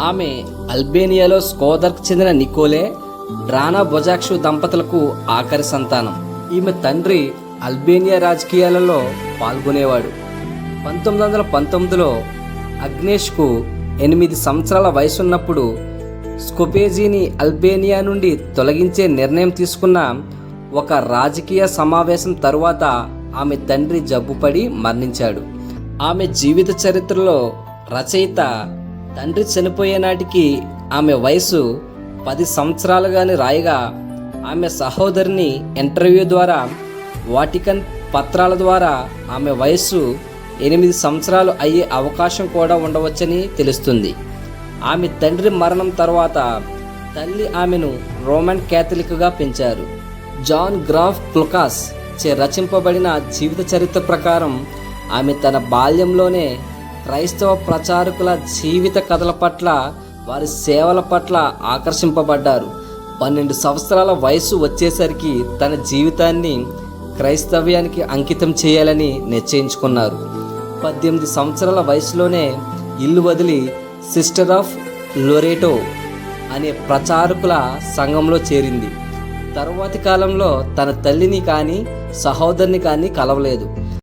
ఆమె అల్బేనియాలో స్కోదర్కు చెందిన నికోలే డ్రానా బొజాక్షు దంపతులకు ఆఖరి సంతానం. ఈమె తండ్రి అల్బేనియా రాజకీయాలలో పాల్గొనేవాడు. 1919లో అగ్నేష్కు 8 సంవత్సరాల వయసున్నప్పుడు స్కోపేజీని అల్బేనియా నుండి తొలగించే నిర్ణయం తీసుకున్న ఒక రాజకీయ సమావేశం తరువాత ఆమె తండ్రి జబ్బుపడి మరణించాడు. ఆమె జీవిత చరిత్రలో రచయిత తండ్రి చనిపోయే నాటికి ఆమె వయసు 10 సంవత్సరాలుగాని రాయగా, ఆమె సహోదరిని ఇంటర్వ్యూ ద్వారా వాటికన్ పత్రాల ద్వారా ఆమె వయస్సు 8 సంవత్సరాలు అయ్యే అవకాశం కూడా ఉండవచ్చని తెలుస్తుంది. ఆమె తండ్రి మరణం తర్వాత తల్లి ఆమెను రోమన్ క్యాథలిక్గా పెంచారు. జాన్ గ్రాఫ్ క్లుకాస్ చే రచింపబడిన జీవిత చరిత్ర ప్రకారం ఆమె తన బాల్యంలోనే క్రైస్తవ ప్రచారకుల జీవిత కథల పట్ల, వారి సేవల పట్ల ఆకర్షింపబడ్డారు. 12 సంవత్సరాల వయసు వచ్చేసరికి తన జీవితాన్ని క్రైస్తవ్యానికి అంకితం చేయాలని నిశ్చయించుకున్నారు. 18 సంవత్సరాల వయసులోనే ఇల్లు వదిలి సిస్టర్ ఆఫ్ లోరెటో అనే ప్రచారకుల సంఘంలో చేరింది. తరువాతి కాలంలో తన తల్లిని కానీ సహోదరిని కానీ కలవలేదు.